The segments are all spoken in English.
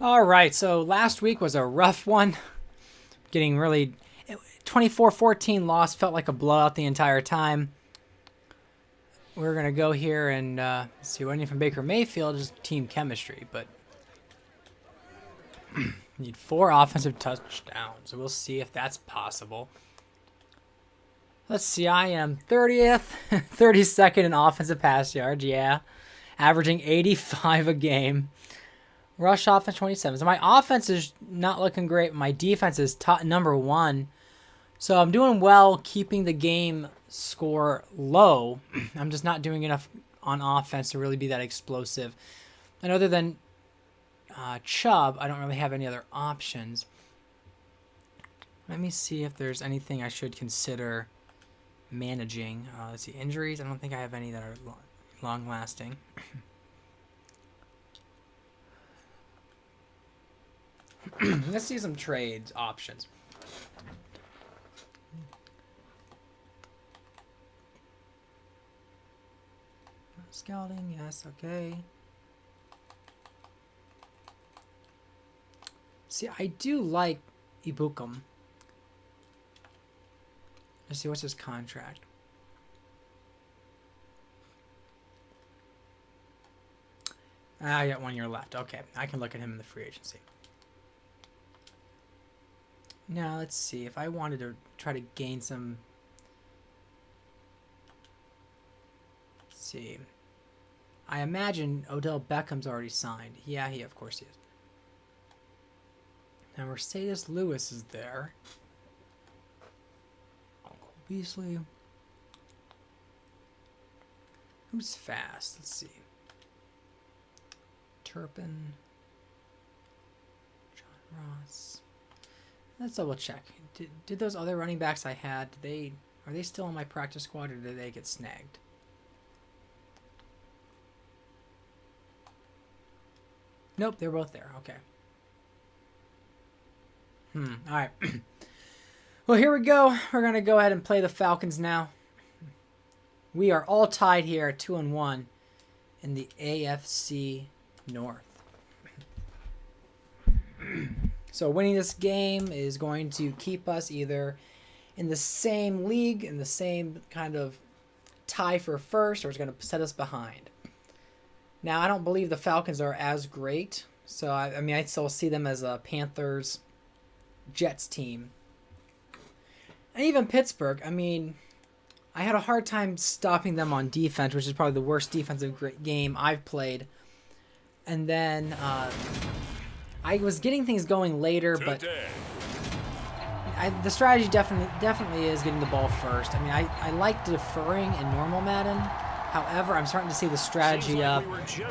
All right, so last week was a rough one. Getting really 24-14 loss, felt like a blowout the entire time. We're going to go here and see what I need from Baker Mayfield is team chemistry, but need 4 offensive touchdowns. So we'll see if that's possible. Let's see, I am 30th, 32nd in offensive pass yards, yeah. Averaging 85 a game. Rush offense 27. So my offense is not looking great. My defense is number 1. So I'm doing well keeping the game score low. I'm just not doing enough on offense to really be that explosive. And other than Chubb, I don't really have any other options. Let me see if there's anything I should consider managing. Let's see, injuries. I don't think I have any that are long-lasting. Let's see some trades options. Scouting, yes, okay. See, I do like Ibukum. Let's see, what's his contract? I got 1 year left. Okay, I can look at him in the free agency. Now, let's see. If I wanted to try to gain some... Let's see. I imagine Odell Beckham's already signed. Yeah, of course he is. Now, Mercedes Lewis is there. Beasley. Who's fast? Let's see. Turpin. John Ross. Let's double check. Did those other running backs I had, are they still on my practice squad or did they get snagged? Nope, they're both there. Okay. All right. Well, here we go. We're going to go ahead and play the Falcons now. We are all tied here at 2-1 in the AFC North. So winning this game is going to keep us either in the same league, in the same kind of tie for first, or it's going to set us behind. Now, I don't believe the Falcons are as great. So, I mean, I still see them as a Panthers-Jets team. And even Pittsburgh, I mean, I had a hard time stopping them on defense, which is probably the worst defensive game I've played. And then I was getting things going later, but the strategy definitely is getting the ball first. I mean, I like deferring in normal Madden. However, I'm starting to see the strategy of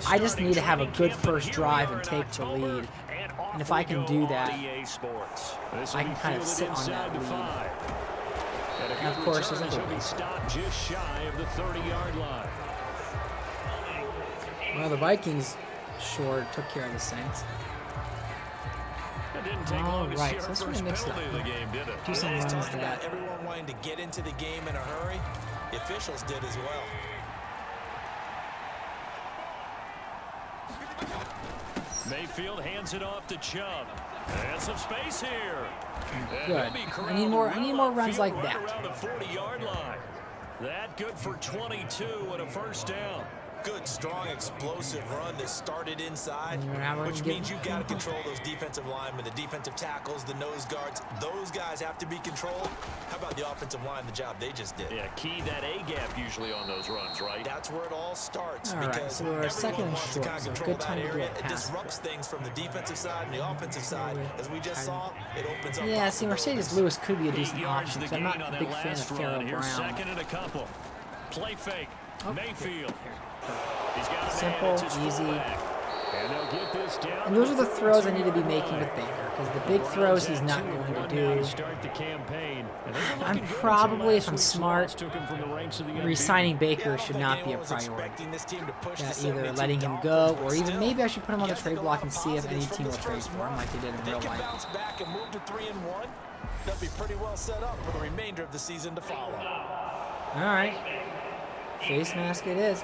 I just need to have a good first drive and take the lead. And if I can do that, I can kind of sit on that lead. And of course, there's a well, the Vikings sure took care of the Saints. All right, so let's try to mix it up. Do some runs that. Everyone wanting to get into the game in a hurry. The officials did as well. Mayfield hands it off to Chubb. And some space here. Good. I need more runs like that. Around the 40-yard line. That good for 22 and a first down. Good, strong, explosive run that started inside, which means you've got to control those defensive linemen, the defensive tackles, the nose guards. Those guys have to be controlled. How about the offensive line, the job they just did? Yeah, key that A-gap usually on those runs, right? That's where it all starts. All right, so we're second and short, so good time to do a It pass. disrupts things from the defensive side and the offensive side. As we just saw, it opens up. Yeah, see, Mercedes Lewis could be a decent option, because I'm not a big fan of Pharaoh Here's Brown. second and a couple. Play fake. Mayfield. Simple, easy. And they'll get this down. And those are the throws I need to be making with Baker, because the big throws he's not going to do. I'm probably, if I'm smart, re-signing Baker should not be a priority. That either letting him go, or even maybe I should put him on the trade block and see if any team will trade for him like they did in real life. They'll be pretty well set up for the remainder of the season to follow. All right. Face mask it is.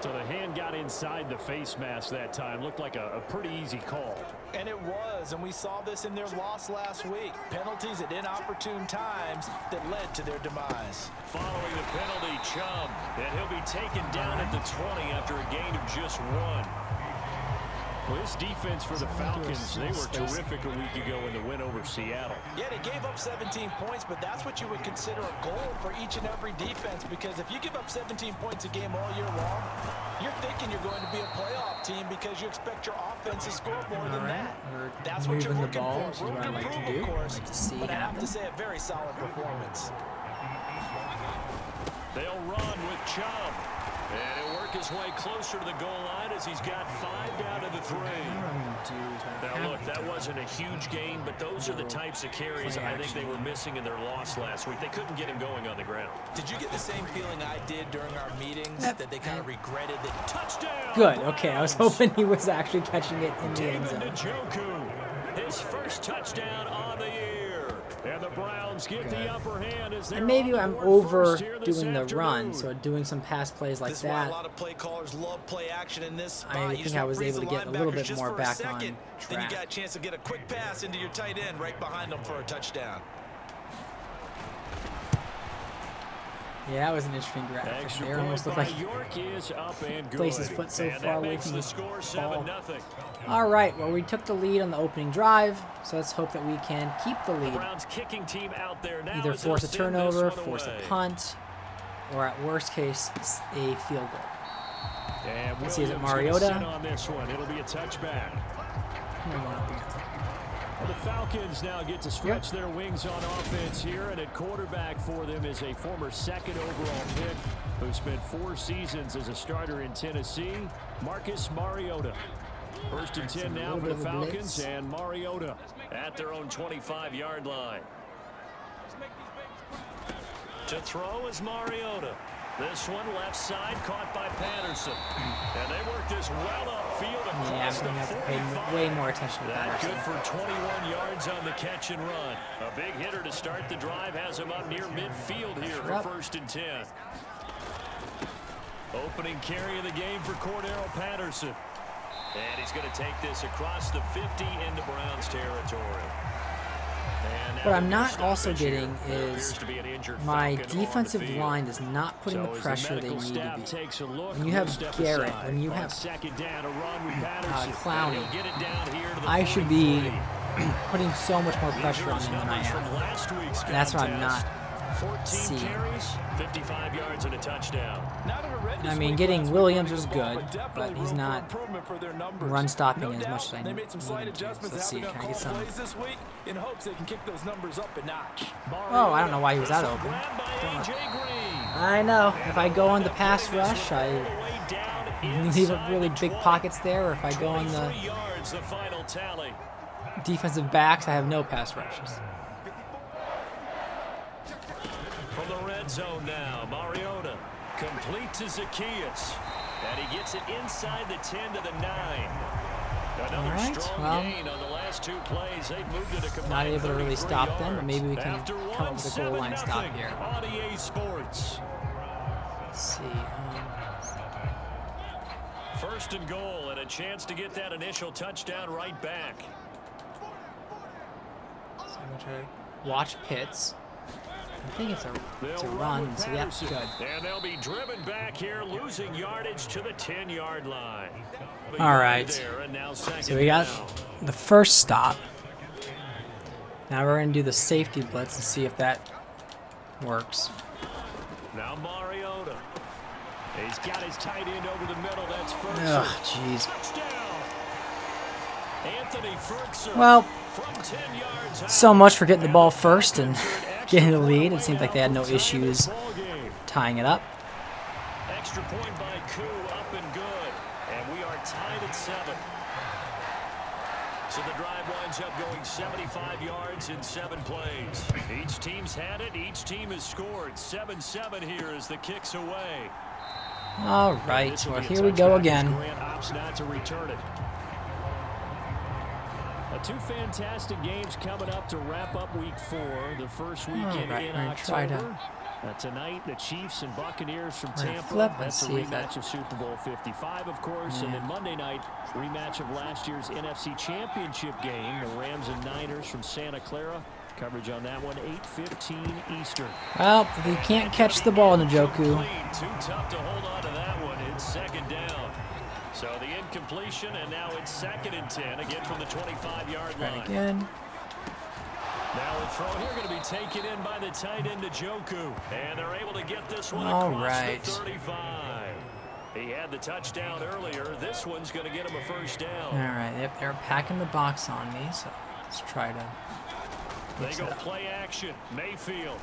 So the hand got inside the face mask that time. Looked like a pretty easy call. And it was, and we saw this in their loss last week. Penalties at inopportune times that led to their demise. Following the penalty, Chubb, and he'll be taken down at the 20 after a gain of just 1. Well, this defense for the Falcons, they were terrific a week ago in the win over Seattle. Yeah, they gave up 17 points, but that's what you would consider a goal for each and every defense, because if you give up 17 points a game all year long, you're thinking you're going to be a playoff team because you expect your offense to score more than that. That's what you're looking for. Which is what I like to do. I like to see but I have happen. to say a very solid performance. They'll run with Chubb. And he'll work his way closer to the goal line as he's got 5 down to the 3. Now, look, that wasn't a huge gain, but those are the types of carries I think they were missing in their loss last week. They couldn't get him going on the ground. Did you get the same feeling I did during our meetings, that they kind of regretted the touchdown? Good. Okay, I was hoping he was actually catching it in the end zone. Njoku, his first touchdown on the year. And the Browns get the upper hand as and maybe I'm overdoing the run, so doing some pass plays like that. A lot of play callers love play action in this spot. I think I was able to get a little bit more back on track. Then you got a chance to get a quick pass into your tight end right behind them for a touchdown. Yeah, that was an interesting grab. There almost looked like he placed his foot so far away from the ball. All right, well, we took the lead on the opening drive, so let's hope that we can keep the lead. Either force a turnover, force a punt, or at worst case, a field goal. Let's see, is it Mariota? It'll be a touchback. Well, the Falcons now get to stretch their wings on offense here, and at quarterback for them is a former 2nd overall pick who spent 4 seasons as a starter in Tennessee, Marcus Mariota. 1st and 10 now for the Falcons, and Mariota at their own 25-yard line. To throw is Mariota. This one left side caught by Patterson. And they work this well upfield across the 45. Have to pay way more attention to Patterson. Good for 21 yards on the catch and run. A big hitter to start the drive has him up near midfield here for 1st and 10. Opening carry of the game for Cordero Patterson. And he's going to take this across the 50 into Browns territory. What I'm not also getting is my defensive line is not putting the pressure they need to be. When you have Garrett, when you have Clowney, I should be putting so much more pressure on him than I am. And that's what I'm not seeing. 55 yards and a touchdown. I mean, getting Williams was good, but he's not run stopping as much as I need him to. So let's see, can I get some? Oh, I don't know why he was that open. I know. If I go on the pass rush, I leave up really big pockets there. Or if I go on the defensive backs, I have no pass rushes. From the red zone now, Mariota complete to Zacchaeus, and he gets it inside the 10 to the 9. Another strong gain on the last 2 plays. They've moved it a combined not able to really stop yards. them, but maybe we can come up with a goal line stop here. On EA Sports. Let's see. 1st and goal, and a chance to get that initial touchdown right back. So I'm going to watch Pitts. I think it's a run, so that's good. And they'll be driven back here, losing yardage to the 10-yard line. All right. So we got the first stop. Now we're going to do the safety blitz and see if that works. Now Mariota. He's got his tight end over the middle. That's first. Oh, jeez. Anthony Ferguson. Well, so much for getting the ball first and getting the lead. It seemed like they had no issues tying it up. Extra point by Koo, up and good. And we are tied at 7. So the drive winds up going 75 yards in 7 plays. Each team's had it. Each team has scored. 7-7 here as the kick's away. All right, well, here we go again. Grant opts not to return it. 2 fantastic games coming up to wrap up week 4, the first weekend in October. Tonight, the Chiefs and Buccaneers from We're gonna Tampa. flip and That's a see if rematch of Super Bowl 55, of course. Yeah. And then Monday night, rematch of last year's NFC Championship game. The Rams and Niners from Santa Clara. Coverage on that one, 8:15 Eastern. Well, if you can't catch the ball, Njoku. Too tough to hold on to that one. It's second down. So the incompletion, and now it's 2nd and 10, again from the 25-yard line. Right again. Now the throw here going to be taken in by the tight end Njoku. And they're able to get this one All across right. the 35. He had the touchdown earlier. This one's going to get him a first down. All right, yep, they're packing the box on me, so let's try to They mix go it up. play action. Mayfield.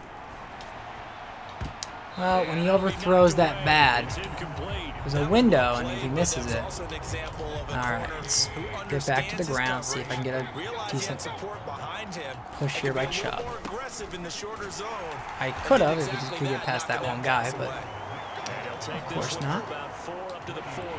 Well, when he overthrows that bad, It's incomplete. there's a window, and if he misses it. Also an example of a All right, corner let's who get back to the understands his ground, see if I can get a coverage, realize he decent had support behind him, push here by and be a little Chubb. more aggressive in the shorter zone. I could have And if did he exactly could get that, past that knocking one guy, pass but away. And he'll take Of this course one not. for about 4 up to the 40.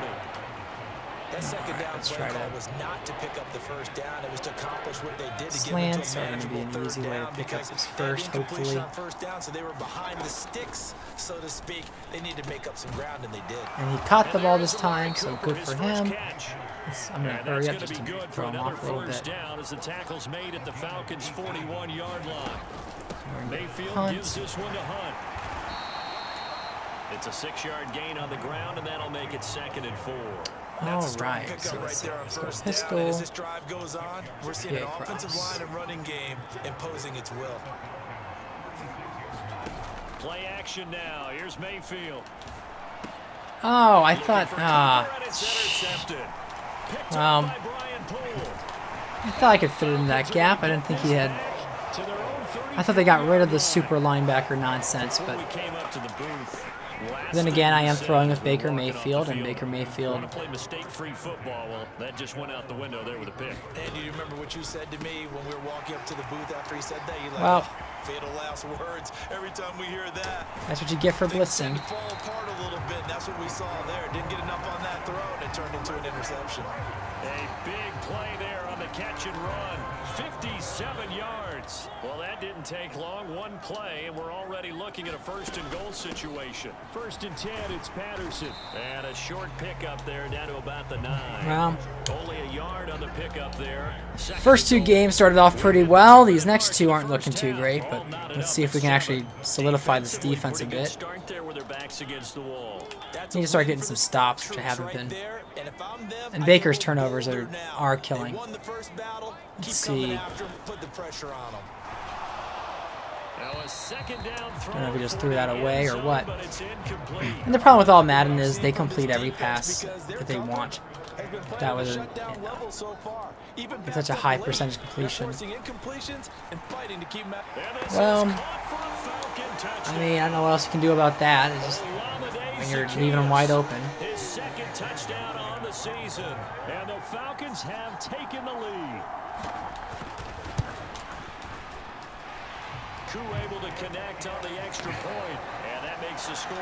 That second down let's play try call to- was not to pick up the first down. It was to accomplish what they did to Slants get are into a gonna be an manageable easy third way to down pick up because this they had first, incompletion hopefully. on first down, so they were behind the sticks, so to speak. They needed to make up some ground, and they did. and he caught the And ball there is this Amari time, so Cooper, good his for first him. catch. I'm gonna And hurry that's up gonna just be to good for throw him another off a little first bit. down as the tackle's made at the Falcons' 41-yard line. We're gonna Mayfield punt. gives this one to Hunt. It's a 6-yard gain on the ground, and that'll make it 2nd and 4. All That's a strong right, pickup so right let's see. there on Let's go first pistol. down. And as this drive goes on, we're seeing an Yeah, offensive cross. line and running game imposing its will. Play action now. Here's Mayfield. Oh, I thought, Looking for Cooper, and it's intercepted. Picked up by Brian Poole. I thought I could fit it in that gap. I didn't think he had. To their own 30. I thought they got rid of the super linebacker nonsense, Before but we came up to the booth, last then again, I am thing throwing we with said Baker was we're walking off Mayfield, the and field. Baker Mayfield. Want to play mistake-free football? Well, that just went out the window there with a pick. And you remember what you said to me when we were walking up to the booth after he said that? You like, Well, fatal last words. Every time we hear that, that's what you get for things blitzing. tend to fall apart a little bit. And that's what we saw there. Didn't get enough on that throw, and it turned into an interception. A big play there on the catch and run. 57 yards. Well, that didn't take long. One play, and we're already looking at a 1st and goal situation. 1st and 10, it's Patterson. And a short pickup there down to about the 9. Well, Only a yard on the pickup there. first two games started off pretty well. These next two aren't looking too great, but let's see if we can actually solidify this defense a bit. Start there with their backs against the wall. Need to start getting some stops, which I haven't been. And Baker's turnovers are killing. Let's see. Put the pressure on them. Now a 2nd down throw. I don't know if he just for threw that the away end or zone, what. but it's incomplete. And the problem with all Madden is they complete every pass that they want. That was it's such a high percentage completion. Well, I mean, I don't know what else you can do about that. It's just when you're leaving them wide open. His 2nd touchdown on the season, and the Falcons have taken the lead. Koo able to connect on the extra point, and that makes the score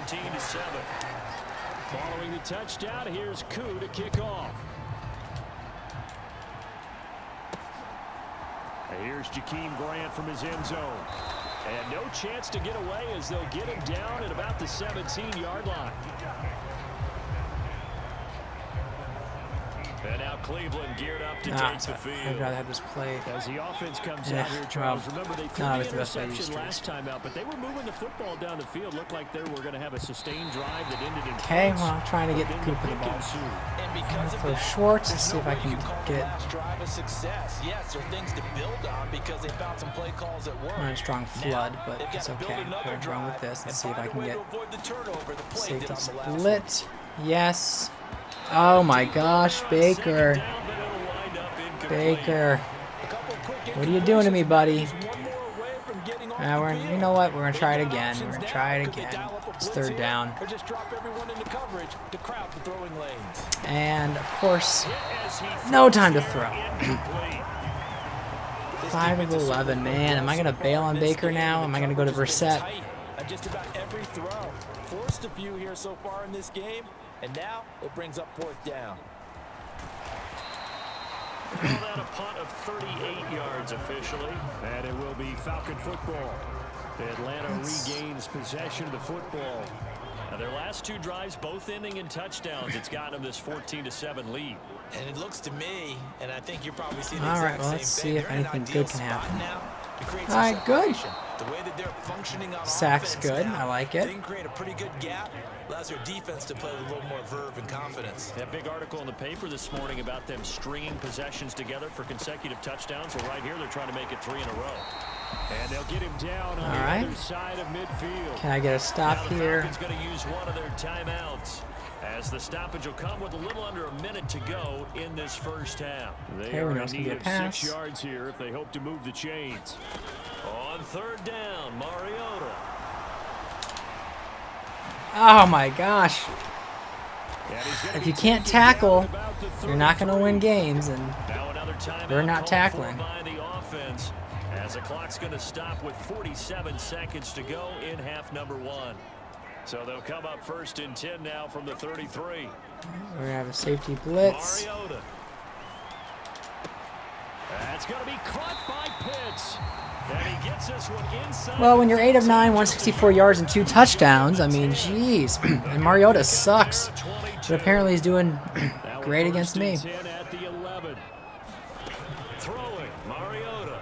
14-7. Following the touchdown, here's Koo to kick off. And here's Jakeem Grant from his end zone. And no chance to get away as they'll get him down at about the 17-yard line. And now Cleveland geared up to take the field. I'd rather have this play. As the offense comes Yeah, out here, Charles, well, remember they threw no, the it's the best way I used interception to. last time out, but they were moving the football down the field. Looked like they were going to have a sustained drive that ended in Okay, points. well, I'm trying to get But then Cooper the pick ball. ensued. And because of Throw that, short to there's see no if I way can you call get the last drive a success. Yes, there are things to build on because they found some play calls that work. I'm on a strong flood, Now, but they've got it's to build okay. another We're going with drive this. Let's and see if I find a can way get to avoid the turnover the play did safety on the last one. split. Yes. Oh my gosh, Baker. Baker. What are you doing to me, buddy? You know what? We're going to try it again. We're going to try it again. It's 3rd down. And, of course, no time to throw. 5 of 11, man. Am I going to bail on Baker now? Am I going to go to Brissett? Just about every throw. Forced a few here so far in this game, and now it brings up 4th down. Call that a punt of 38 yards officially, and it will be Falcon football. Atlanta regains possession of the football. Now their last 2 drives, both ending in touchdowns. It's gotten them this 14-7 lead. And it looks to me, and I think you're probably seeing the All right, exact well, same let's thing. see if They're in an anything ideal good can spot happen. now to create All some right, good. separation. The way that they're functioning on Sack's offense good. now, I like it. they can create a pretty good gap. Allows their defense to play with a little more verve and confidence. That big article in the paper this morning about them stringing possessions together for consecutive touchdowns. Well, right here, they're trying to make it 3 in a row. And they'll get him down on the other side of midfield. Can I get a stop now the here? Falcons going to use one of their timeouts, as the stoppage will come with a little under a minute to go in this first half. They are in need of 6 yards here if they hope to move the chains. On 3rd down, Mariota. Oh my gosh. If you can't tackle, you're not going to win games, and they're not tackling. As the clock's going to stop with 47 seconds to go in half number 1. So they'll come up 1st and 10 now from the 33. We're going to have a safety blitz. Mariota. That's going to be caught by Pitts. And he gets this one inside. Well, when you're 8 of 9, 164 yards, and 2 touchdowns, I mean, jeez. And Mariota sucks. But apparently he's doing great against me. At the 11. Throwing, Mariota.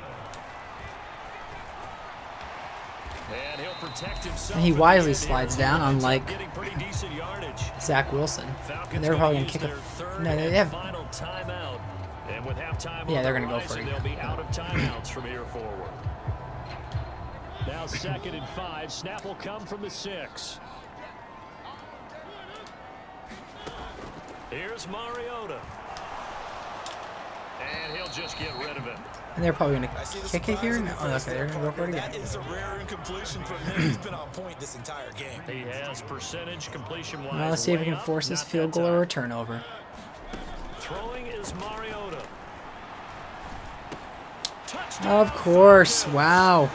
And he'll protect himself. And he wisely slides down, unlike Getting pretty decent yardage. Zach Wilson. And they're probably going to kick it. No, they have. Final timeout. And with halftime Yeah, they're going going to to go for it. They'll be out of timeouts from here forward. Now 2nd and 5. Snap will come from the 6. Here's Mariota. And he'll just get rid of it. And they're probably going to kick it here? No, okay, they're going to go for it again. That is a rare incompletion from him. He's been on point this entire game. He has percentage completion-wise. Well, let's see if we can force this field goal or a turnover. Throwing is Mariota. Of course. Wow.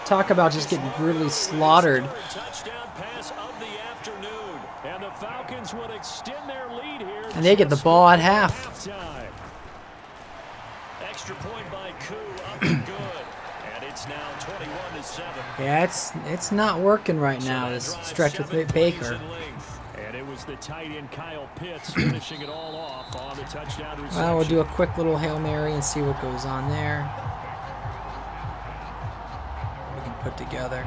Talk about just getting brutally slaughtered. Touchdown pass of the afternoon. And the Falcons would extend their lead here. And they get the ball at half. Halftime. Extra point by Koo, up and good. And it's now 21-7. Yeah, it's not working right now, this stretch with Baker. And it was the tight end Kyle Pitts finishing it all off on the touchdown reception. Well, we'll do a quick little Hail Mary and see what goes on there. We can put together.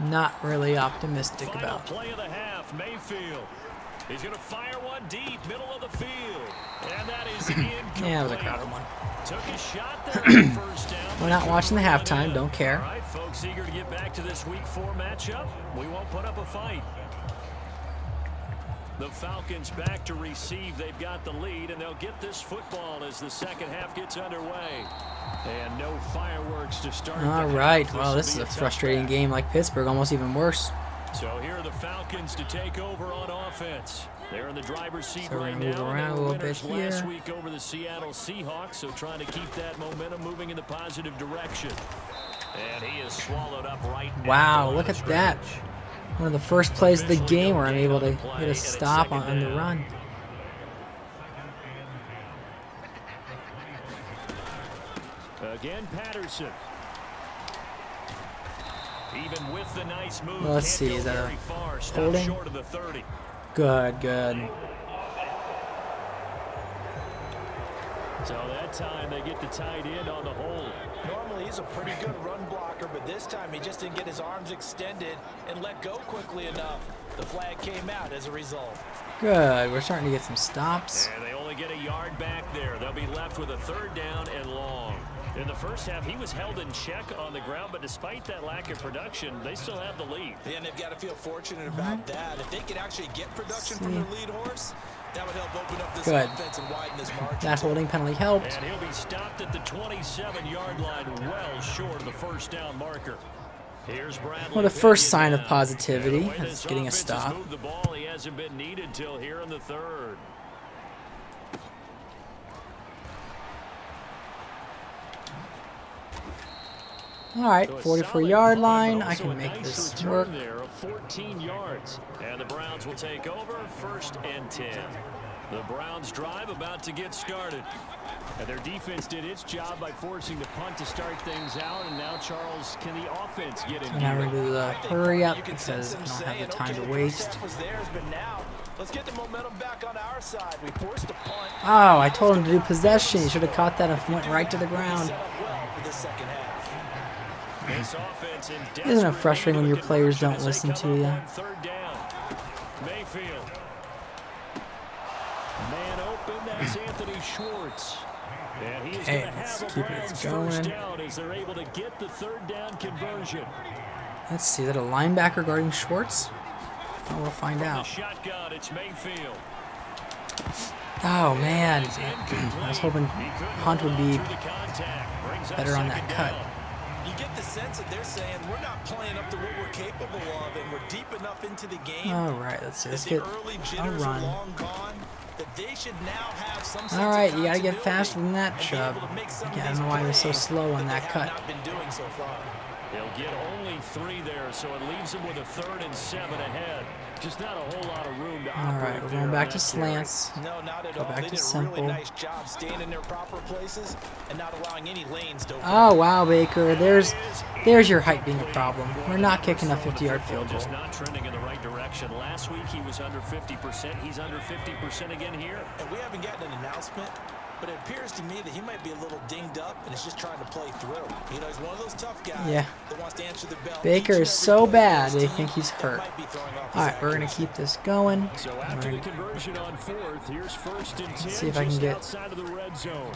Not really optimistic Final about. play of the half, Mayfield. He's going to fire one deep, middle of the field. And that is incomplete. Yeah, it was a crowded one. Took a shot there on the first down. We're not watching the halftime, don't care. All right, folks, eager to get back to this Week 4 matchup. We won't put up a fight. The Falcons back to receive. They've got the lead, and they'll get this football as the second half gets underway. And no fireworks to start. All right. Well, this is a frustrating game like Pittsburgh, almost even worse. So here are the Falcons to take over on offense. They're in the driver's seat So we're right gonna move now. around a They were little bit winners last here. week over the Seattle Seahawks, so trying to keep that momentum moving in the positive direction. And he is swallowed up right now. Wow, look at that. One of the first plays of the game where I'm able to get a stop on the run. Again, Patterson. Even with the nice move, Well, let's see, is that a holding? short of the 30. Good, good. So that time they get the tight end on the hold. Normally he's a pretty good run blocker, but this time he just didn't get his arms extended and let go quickly enough. The flag came out as a result. Good. We're starting to get some stops. And they only get a yard back there. They'll be left with a 3rd down and long. In the first half, he was held in check on the ground, but despite that lack of production, they still have the lead. Yeah, and they've got to feel fortunate about that. If they could actually get production from their lead horse, that would help open up this offense and widen this margin. That holding penalty helped. And he'll be stopped at the 27-yard line, well short of the first down marker. Here's Bradley. Well, the first sign of now. positivity And the way is this getting a offense has stop. moved the ball, he hasn't been needed till here in the 3rd. All right, So a 44-yard solid line. punt, I also can a make nice this return work. there of 14 yards. And the Browns will take over 1st and 10. The Browns drive about to get started. And their defense did its job by forcing the punt to start things out. And now, Charles, can the offense get in So now we're gear? going to do the hurry up because I don't have the time to waste. Let's get the momentum back on our side. We forced a punt. Oh, I told him to do possession. He should have caught that and went right to the ground. Set up well for the second half. This offense in Isn't it frustrating when your players don't listen to you? 3rd down. Mayfield. Man open, that's Anthony Schwartz. And he is Hey, going to let's have a keep it Browns going. 1st down as they're able to get the 3rd down conversion. Let's see. Is that a linebacker guarding Schwartz? Oh, we'll find The out. shotgun, it's Mayfield. Oh, man. He's I incomplete. was hoping He couldn't Hunt would be hold through the contact. Brings up better on that 2nd cut. down. You get the sense that they're saying we're not playing up to what we're capable of, and we're deep enough into the game. All right, let's see. Let's that get the early a jitters are run. long gone, that they should now have some sense All of right, you got to get continuity faster than that, and be Chubb. able to make some of Yeah, I these don't know why he was so plays slow on that they cut. have not been doing so far. They'll get only 3 there, so it leaves them with a 3rd and 7 ahead. Just not a whole lot of room to All operate right, we're there going on back to that carry. slants. No, not at Go all. back They to did a simple. really nice job staying in their proper places and not allowing any lanes to open Oh, up. wow, Baker. There's your height being a problem. We're not kicking a 50-yard field goal. Just not trending in the right direction. Last week he was under 50%. He's under 50% again here. And we haven't gotten an announcement, but it appears to me that he might be a little dinged up and is just trying to play through. You know, he's one of those tough guys Yeah. that wants to answer the bell. Baker each and is every so play bad for his they team think he's that hurt. might be throwing off his All right, we're going to accuracy. keep this going. So We're after the gonna conversion on 4th, here's 1st and 10. see if I can just get- outside of the red zone.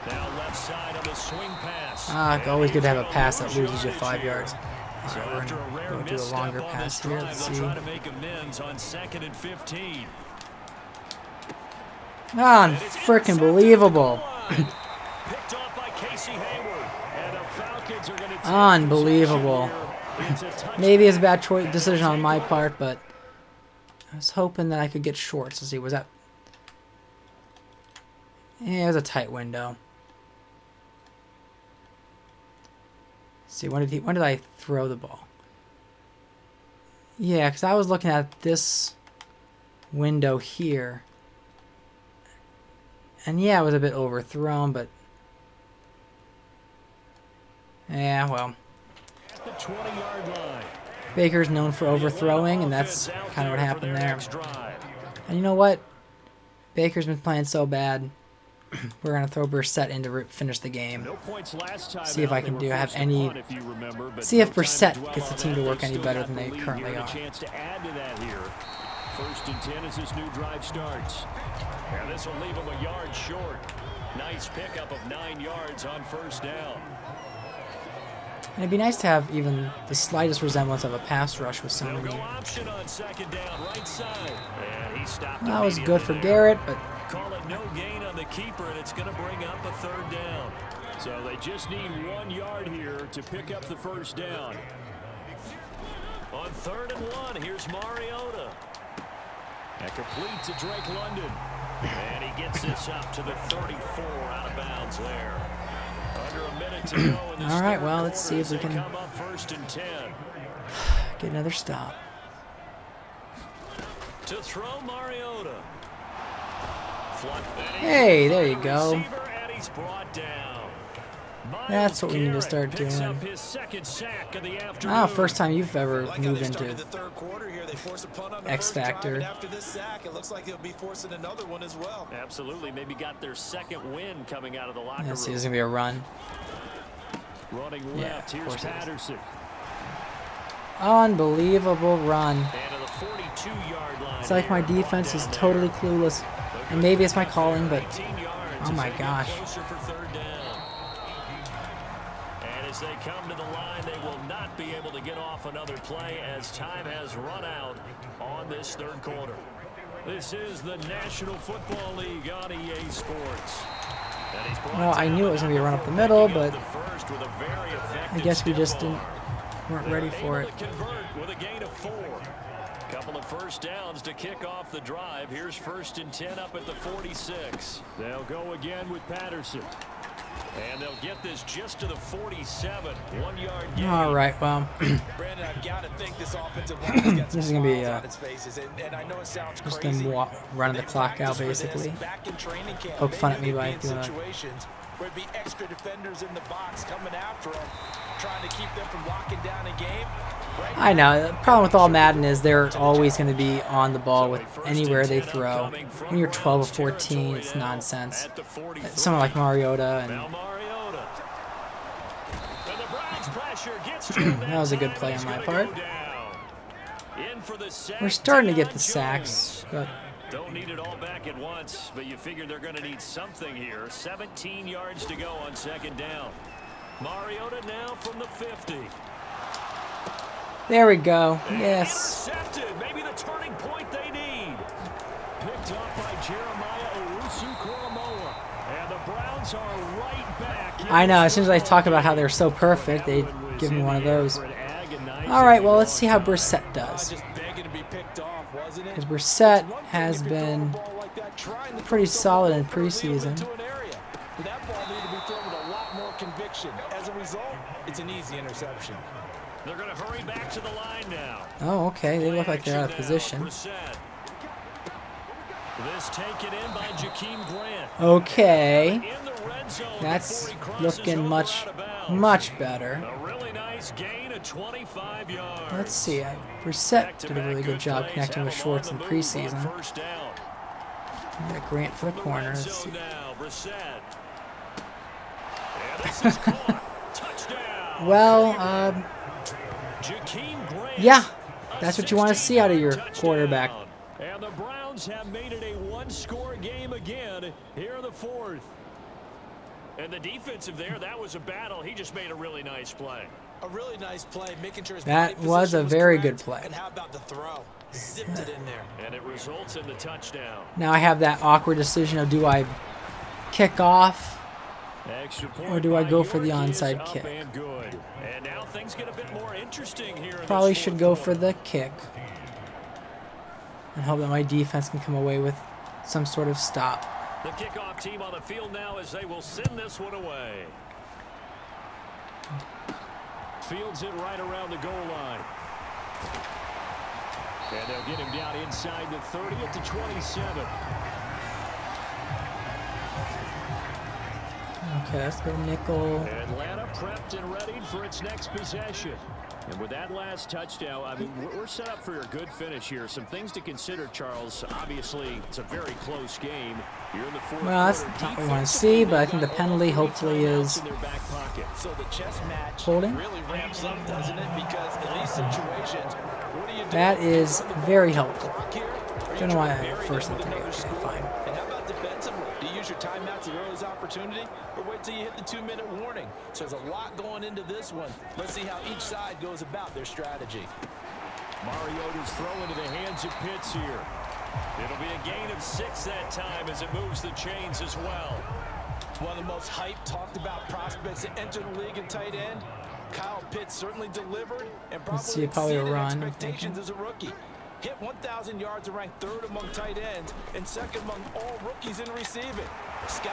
Now left side of the swing pass. it's always good to have a And pass he's that gonna loses you lose 5 here. yards. All So right, we're after a rare going to do a misstep longer on pass this here. drive, Let's they'll see. try to make amends on 2nd and 15. Ah, freaking believable. Picked off by Casey Hayward. And the Falcons are going to take Unbelievable. possession here. It's a Maybe it's a bad decision on my part, but I was hoping that I could get Schwartz. Let's see, was that... Yeah, it was a tight window. Let's see, when did I throw the ball? Yeah, because I was looking at this window here. And yeah, it was a bit overthrown, but... Yeah, well... At the 20-yard line. Baker's known for overthrowing, and that's kind of what happened there. And you know what? Baker's been playing so bad. We're going to throw Brissett in to finish the game. No points last time See if out. I They can were do have forced to any... punt, if you remember, but See no if time to Brissett dwell gets the on team to that. work They've any still better got than the they lead currently here and are. a chance to add to that here. 1st and 10 as this new drive starts. And this will leave them a yard short. Nice pickup of 9 yards on 1st down. And it'd be nice to have even the slightest resemblance of a pass rush with so They'll many. go option on 2nd down, right side. And he stopped That was good for immediately there. Garrett, but Call it no gain on the keeper, and it's going to bring up a 3rd down. So they just need 1 yard here to pick up the 1st down. On 3rd and 1, here's Mariota. And complete to Drake London. And he gets this up to the 34, out of bounds there. Under a minute to go in this All right, third well, let's quarter see if as we they can- come up 1st and 10. get another stop. To throw Mariota. Hey, there you go. Receiver, and he's brought down. That's what we need to Garrett start picks doing. up his 2nd sack of the afternoon. Ah, first time you've ever Like how moved they into started the third quarter here. They forced a punt on the X first drive, factor. and after this sack, it looks like they'll be forcing another one as well. Absolutely, maybe got their 2nd win coming out of the locker Let's see, room. there's going to be a run. Running Yeah, left, of here's course it is. Patterson. Unbelievable run. And to the 42-yard line. It's like my here, defense is down totally there. clueless. And maybe it's my calling, but 19 yards oh as my they get gosh. closer for 3rd down. And as they come to the line, they will not be able to get off another play as time has run out on this 3rd quarter. This is the National Football League on EA Sports. And he's brought Well, I down knew it was going to be a run up the before middle, picking up but the first with a very I effective guess we just stiff weren't arm. ready for it. Able to convert with a gain of 4. Couple of 1st downs to kick off the drive. Here's 1st and 10 up at the 46. They'll go again with Patterson. And they'll get this just to the 47. 1 yard gain. All right, well. Brandon, I've got to think this offensive line This is going to be on its faces, and I know it sounds just crazy. them running the clock out, basically. Poke fun at me by doing that. Where it'd be extra defenders in the box coming after them, trying to keep them from locking down a game. Right, I know. The problem with all Madden is they're always going to be on the ball with anywhere they throw. When you're 12 or 14, it's nonsense. Someone like Mariota and that was a good play on my part. We're starting to get the sacks, but don't need it all back at once, but you figure they're going to need something here. 17 yards to go on second down. Mariota now from the 50. There we go. Yes. Intercepted. Maybe the turning point they need. Picked up by Jeremiah Owusu-Koramoah. And the Browns are right back. I know. As soon as I talk about how they're so perfect, they give me one of those. All right, well, let's see how Brissett does. Because Brissett has been pretty solid in preseason. That ball needed to be thrown with a lot more conviction. As a result, it's an easy interception. They're going to hurry back to the line now. Oh, okay. They look like they're out of position. This taken in by Jakeem Grant. Okay. That's looking much better. A really nice gain of 25 yards. Let's see. Brissett did a really good job connecting with Schwartz in preseason. We got Grant for the corner. Let's see. Well, yeah, that's what you want to see out of your quarterback. And the Browns have made it a one-score game again here in the fourth. And the defensive there, that was a battle. He just made a really nice play. A really nice play, making sure his that was a very good play. And how about the throw? Zipped it in there. And it results in the touchdown. Now I have that awkward decision of do I kick off or do I go for the onside kick? And now things get a bit more interesting here. Probably should go for the kick and hope that my defense can come away with some sort of stop. The kickoff team on the field now as they will send this one away. Fields it right around the goal line. And they'll get him down inside the 30 at the 27. Okay, let's go nickel. Atlanta prepped and ready for its next possession. And with that last touchdown, I mean, we're set up for a good finish here. Some things to consider, Charles. Obviously, it's a very close game. You're in the fourth well, that's not what we want to see, but I think the penalty hopefully is so the chess match holding. Really ramps up, doesn't it? Because in these situations, what do you do? That is very helpful. Don't know why I first looked at it. Okay, fine. And how about defensively? Do you use your timeouts at earliest opportunity, or wait till you hit the 2-minute warning? So there's a lot going into this one. Let's see how each side goes about their strategy. Mariota's throw into the hands of Pitts here. It'll be a gain of 6 that time as it moves the chains as well. One of the most hyped, talked about prospects that enter the league at tight end. Kyle Pitts certainly delivered and probably exceeded run expectations as a rookie. Hit 1,000 yards and ranked 3rd among tight ends and 2nd among all rookies in receiving. Sky,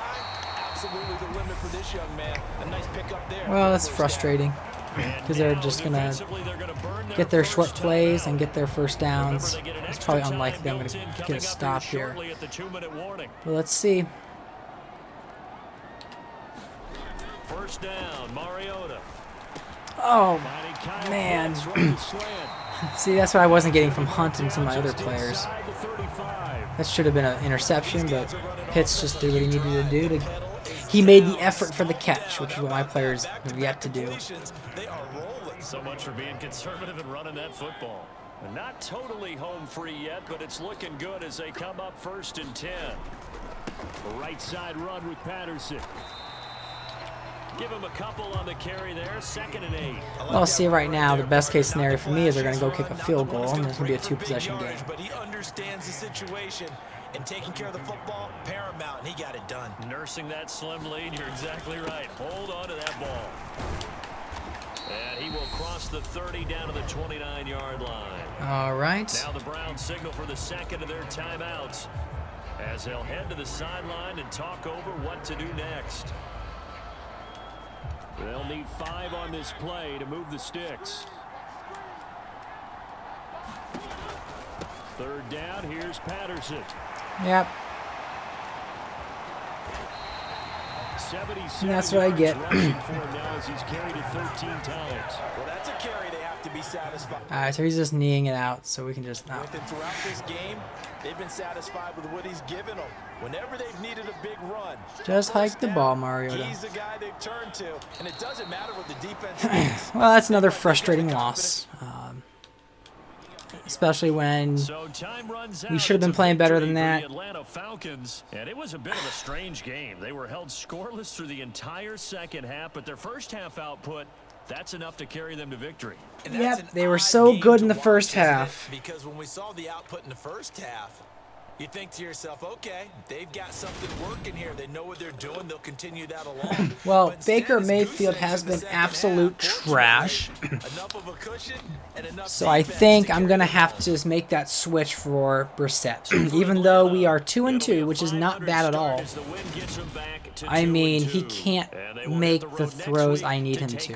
absolutely the limit for this young man. A nice pickup there. Well, that's frustrating because they're just going to get their short plays and get their first downs. It's probably unlikely I'm going to get a stop here. But let's see. First down, Mariota. Oh, man. See, that's what I wasn't getting from Hunt and some of my other players. That should have been an interception, but Pitts just did what he needed to do. He made the effort for the catch, which is what my players have yet to do. So much for being conservative and running that football. Not totally home free yet, but it's looking good as they come up 1st and 10. Right side run with Patterson. Give him a couple on the carry there. 2nd and 8. Well, see, right now, the best case scenario for me is they're going to go kick a field goal, and there's going to be a 2-possession game. But he understands the situation, and taking care of the football, paramount, and he got it done. Nursing that slim lead, you're exactly right. Hold on to that ball. And he will cross the 30 down to the 29-yard line. All right. Now the Browns signal for the 2nd of their timeouts as they'll head to the sideline and talk over what to do next. They'll need 5 on this play to move the sticks. 3rd down, here's Patterson. Yep. And that's what I get. He's carried it 13 times. Well, that's a carry they have to be satisfied. All right, so he's just kneeing it out, so we can just now. Throughout this game, they've been satisfied with what he's given them. Whenever they've needed a big run, Just hike the ball, Mariota. he's the guy they've turned to, and it doesn't matter what the defense thinks. Well, that's another frustrating loss. Especially when we should have been playing better than that. Atlanta Falcons, and it was a bit of a strange game. They were held scoreless through the entire second half, but their first half output, that's enough to carry them to victory. Yep, they were so good in the first half. Because when we saw the output in the first half, you think to yourself, okay, they've got something working here. They know what they're doing. They'll continue that along. Well, Baker Mayfield has been absolute trash. So I think I'm going to have to just make that switch for Brissett. Even though we are 2-2, which is not bad at all. I mean, he can't make the throws I need him to.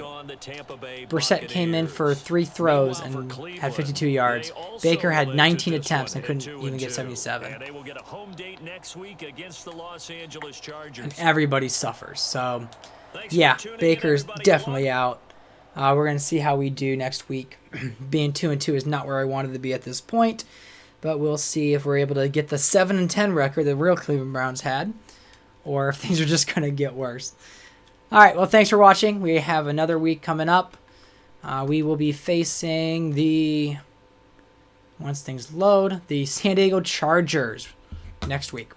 Brissett came in for 3 throws and had 52 yards. Baker had 19 attempts and couldn't even get 77. And they will get a home date next week against the Los Angeles Chargers. And everybody suffers. So, yeah, Baker's definitely out. We're going to see how we do next week. Being 2-2 is not where I wanted to be at this point. But we'll see if we're able to get the 7-10 record the real Cleveland Browns had. Or if things are just going to get worse. All right, well, thanks for watching. We have another week coming up. We will be facing the... Once things load, the San Diego Chargers next week.